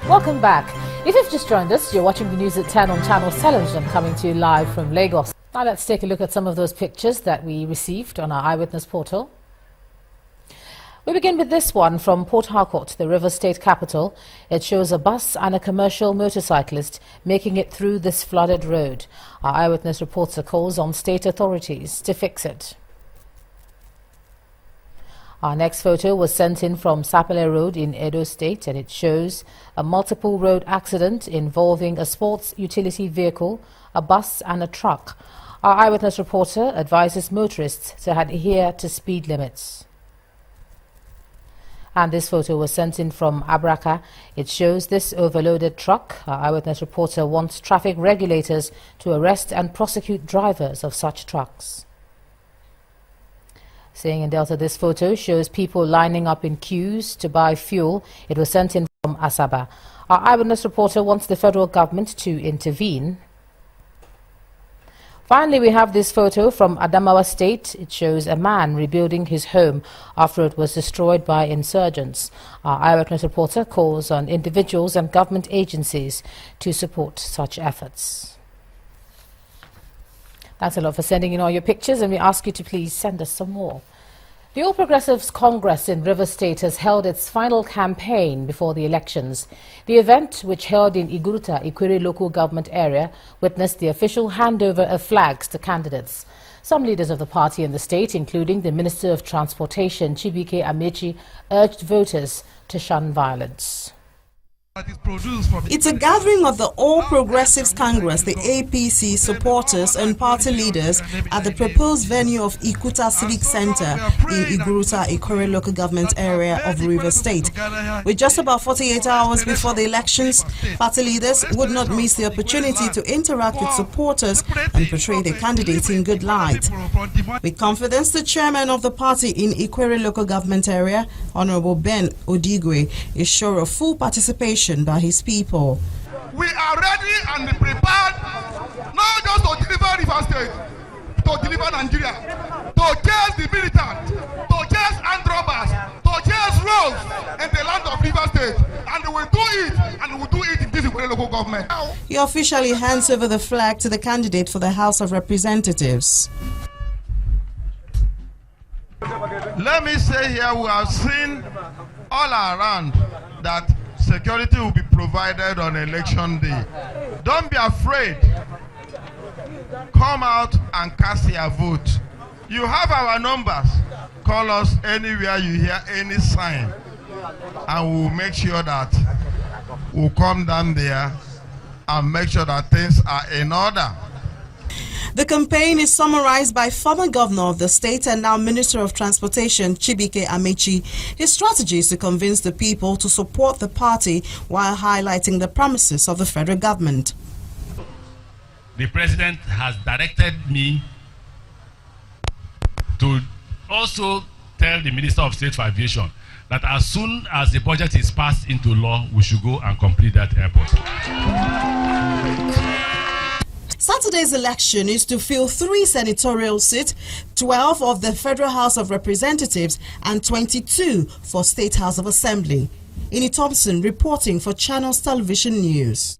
Welcome back. If you've just joined us, you're watching the news at 10 on Channels Television, coming to you live from Lagos. Now let's take a look at some of those pictures that we received on our eyewitness portal. We begin with this one from Port Harcourt, the Rivers State capital. It shows a bus and a commercial motorcyclist making it through this flooded road. Our eyewitness reports a calls on state authorities to fix it. Our next photo was sent in from Sapele Road in Edo State, and it shows a multiple road accident involving a sports utility vehicle, a bus and a truck. Our eyewitness reporter advises motorists to adhere to speed limits. And this photo was sent in from Abraka. It shows this overloaded truck. Our eyewitness reporter wants traffic regulators to arrest and prosecute drivers of such trucks. Staying in Delta, this photo shows people lining up in queues to buy fuel. It was sent in from Asaba. Our eyewitness reporter wants the federal government to intervene. Finally, we have this photo from Adamawa State. It shows a man rebuilding his home after it was destroyed by insurgents. Our eyewitness reporter calls on individuals and government agencies to support such efforts. Thanks a lot for sending in all your pictures, and we ask you to please send us some more. The All Progressives Congress in Rivers State has held its final campaign before the elections. The event, which held in Iguruta, Ikwere local government area, witnessed the official handover of flags to candidates. Some leaders of the party in the state, including the Minister of Transportation, Chibike Amechi, urged voters to shun violence. It's a gathering of the All Progressives Congress, the APC supporters and party leaders at the proposed venue of Ikuta Civic Center in Iguruta, Ikwere local government area of Rivers State. With just about 48 hours before the elections, party leaders would not miss the opportunity to interact with supporters and portray their candidates in good light. With confidence, the chairman of the party in Ikwere local government area, Honorable Ben Odigwe, is sure of full participation by his people. We are ready and prepared not just to deliver Rivers State, to deliver Nigeria, to chase the militant, to chase armed robbers, to chase rogues in the land of Rivers State. And we will do it, and we will do it in this local government. He officially hands over the flag to the candidate for the House of Representatives. Let me say here, we have seen all around that security will be provided on election day. Don't be afraid. Come out and cast your vote. You have our numbers. Call us anywhere you hear any sign, and we'll make sure that we'll come down there and make sure that things are in order. The campaign is summarized by former governor of the state and now Minister of Transportation, Chibike Amechi. His strategy is to convince the people to support the party while highlighting the promises of the federal government. The president has directed me to also tell the Minister of State for Aviation that as soon as the budget is passed into law, we should go and complete that airport. Saturday's election is to fill 3 senatorial seats, 12 of the Federal House of Representatives and 22 for State House of Assembly. Innie Thompson reporting for Channels Television News.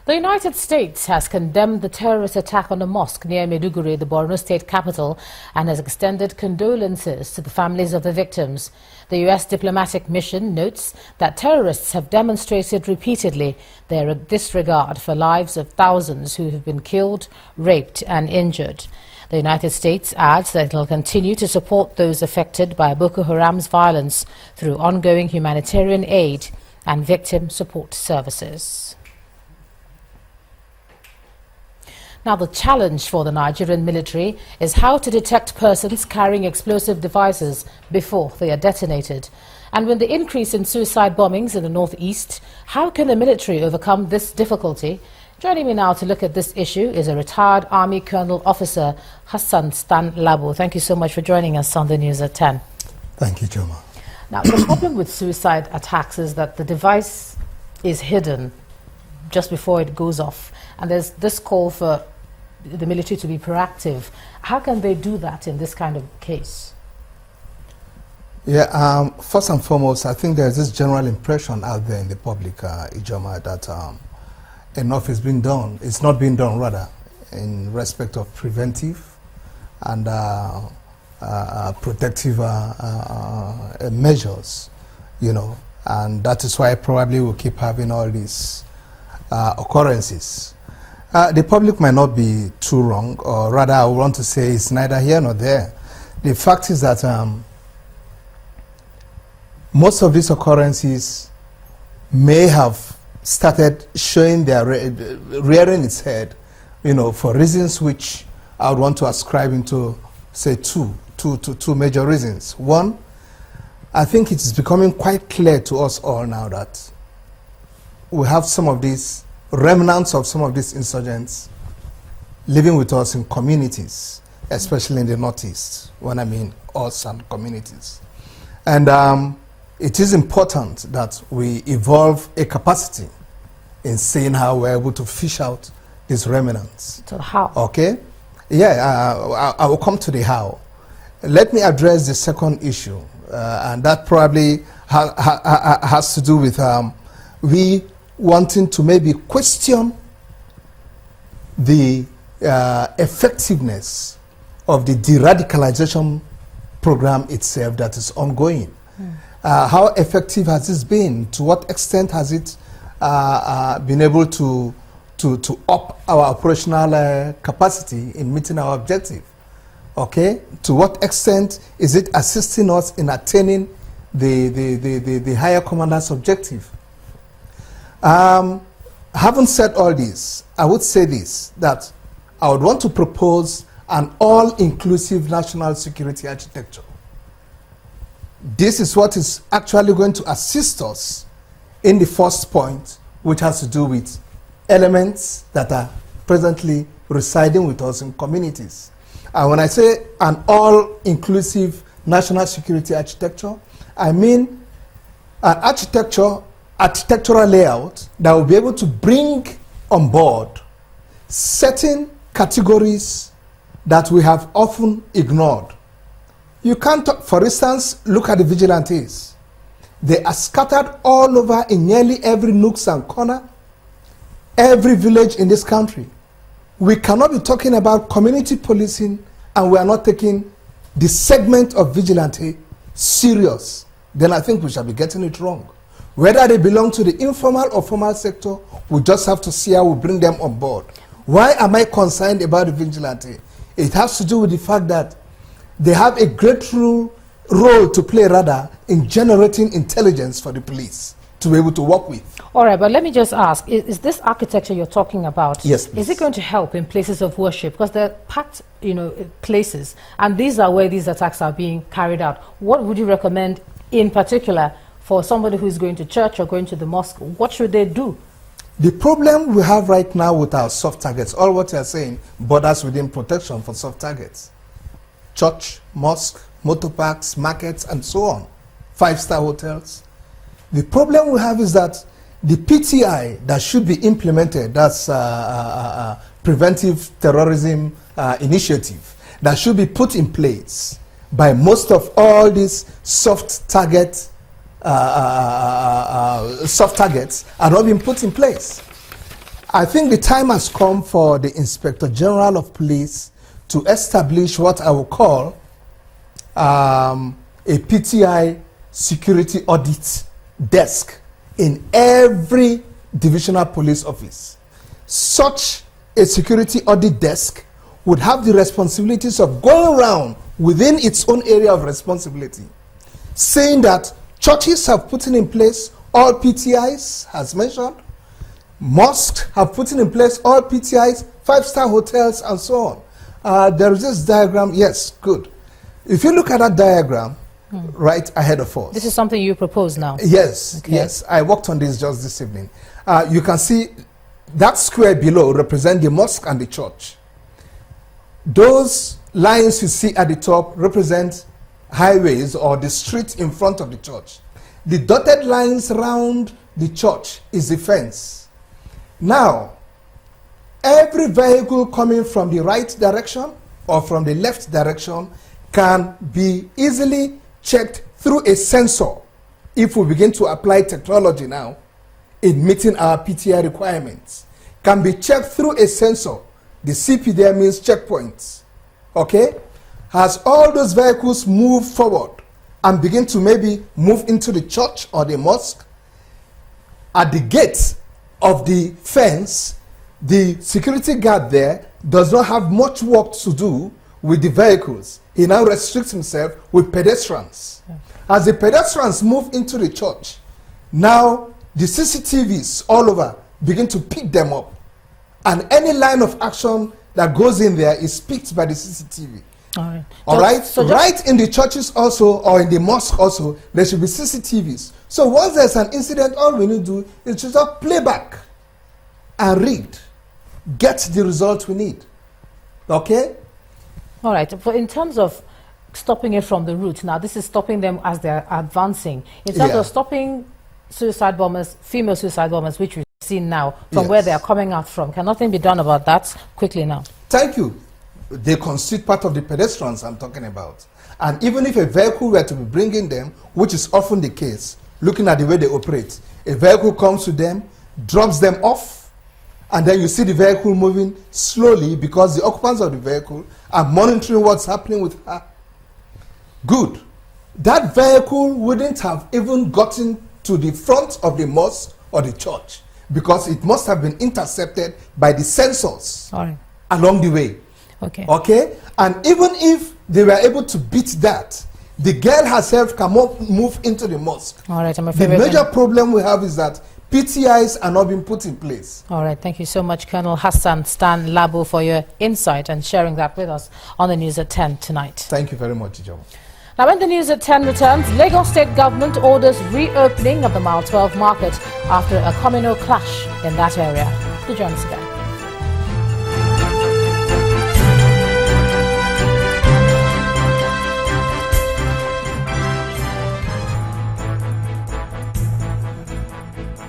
The United States has condemned the terrorist attack on a mosque near Maiduguri, the Borno state capital, and has extended condolences to the families of the victims. The U.S. diplomatic mission notes that terrorists have demonstrated repeatedly their disregard for lives of thousands who have been killed, raped and injured. The United States adds that it will continue to support those affected by Boko Haram's violence through ongoing humanitarian aid and victim support services. Now, the challenge for the Nigerian military is how to detect persons carrying explosive devices before they are detonated. And with the increase in suicide bombings in the northeast, how can the military overcome this difficulty? Joining me now to look at this issue is a retired Army Colonel Officer, Hassan Stan Labo. Thank you so much for joining us on the news at 10. Thank you, Joma. Now, the problem with suicide attacks is that the device is hidden just before it goes off. And there's this call for the military to be proactive. How can they do that in this kind of case? Yeah, first and foremost, I think there's this general impression out there in the public, Ijoma, that enough is being done. It's not being done, rather, in respect of preventive and protective measures, and that is why probably we'll keep having all these occurrences. The public might not be too wrong, or rather I want to say it's neither here nor there. The fact is that most of these occurrences may have started showing their rearing its head, for reasons which I would want to ascribe into, say, two major reasons. One, I think it is becoming quite clear to us all now that we have some of these remnants of some of these insurgents living with us in communities, especially in the Northeast, when I mean us and communities. And it is important that we evolve a capacity in seeing how we're able to fish out these remnants. So how? Okay. Yeah, I will come to the how. Let me address the second issue, and that probably has to do with we wanting to maybe question the effectiveness of the de-radicalization program itself that is ongoing. How effective has this been? To what extent has it been able to up our operational capacity in meeting our objective? Okay, to what extent is it assisting us in attaining the higher commander's objective? Having said all this, I would say this, that I would want to propose an all-inclusive national security architecture. This is what is actually going to assist us in the first point, which has to do with elements that are presently residing with us in communities. And when I say an all-inclusive national security architecture, I mean an architectural layout that will be able to bring on board certain categories that we have often ignored. You can't, for instance, look at the vigilantes. They are scattered all over in nearly every nook and corner, every village in this country. We cannot be talking about community policing and we are not taking the segment of vigilante serious. Then I think we shall be getting it wrong. Whether they belong to the informal or formal sector, we just have to see how we bring them on board. Why am I concerned about the vigilante? It has to do with the fact that they have a great role to play, rather, in generating intelligence for the police to be able to work with. All right, but let me just ask, is this architecture you're talking about, yes, please. Is it going to help in places of worship? Because they're packed, places, and these are where these attacks are being carried out. What would you recommend in particular for somebody who's going to church or going to the mosque? What should they do? The problem we have right now with our soft targets, all what you're saying, borders within protection for soft targets. Church, mosque, motor parks, markets, and so on. 5-star hotels. The problem we have is that the PTI that should be implemented, that's preventive terrorism initiative, that should be put in place by most of all these soft targets are not being put in place. I think the time has come for the Inspector General of Police to establish what I will call a PTI security audit desk in every divisional police office. Such a security audit desk would have the responsibilities of going around within its own area of responsibility, saying that churches have put in place all PTIs, as mentioned, mosques have put in place all PTIs, 5-star hotels, and so on. There is this diagram, yes, good. If you look at that diagram, right ahead of us. This is something you propose now? Yes, okay. Yes. I worked on this just this evening. You can see that square below represent the mosque and the church. Those lines you see at the top represent highways or the street in front of the church. The dotted lines around the church is the fence. Now, every vehicle coming from the right direction or from the left direction can be easily checked through a sensor if we begin to apply technology now in meeting our PTI requirements. Can be checked through a sensor. The CP there means checkpoints. Okay? As all those vehicles move forward and begin to maybe move into the church or the mosque, at the gate of the fence, the security guard there does not have much work to do with the vehicles. He now restricts himself with pedestrians. Yeah. As the pedestrians move into the church, now the CCTVs all over begin to pick them up. And any line of action that goes in there is picked by the CCTV. All right. All right? So right in the churches also, or in the mosque also, there should be CCTVs. So once there's an incident, all we need to do is just play back and read. Get the result we need. Okay? All right. But in terms of stopping it from the root, now this is stopping them as they're advancing. In terms of stopping suicide bombers, female suicide bombers, which we've seen now, from where they are coming out from, can nothing be done about that quickly now? Thank you. They constitute part of the pedestrians I'm talking about. And even if a vehicle were to be bringing them, which is often the case, looking at the way they operate, a vehicle comes to them, drops them off, and then you see the vehicle moving slowly because the occupants of the vehicle are monitoring what's happening with her. Good. That vehicle wouldn't have even gotten to the front of the mosque or the church because it must have been intercepted by the sensors along the way. Okay. Okay? And even if they were able to beat that, the girl herself cannot move into the mosque. All right, I'm afraid the major problem we have is that PTIs are not being put in place. All right, thank you so much, Colonel Hassan Stan Labo, for your insight and sharing that with us on the News at 10 tonight. Thank you very much, Ijeoma. Now, when the News at 10 returns, Lagos State government orders reopening of the Mile 12 market after a communal clash in that area. Do join us again.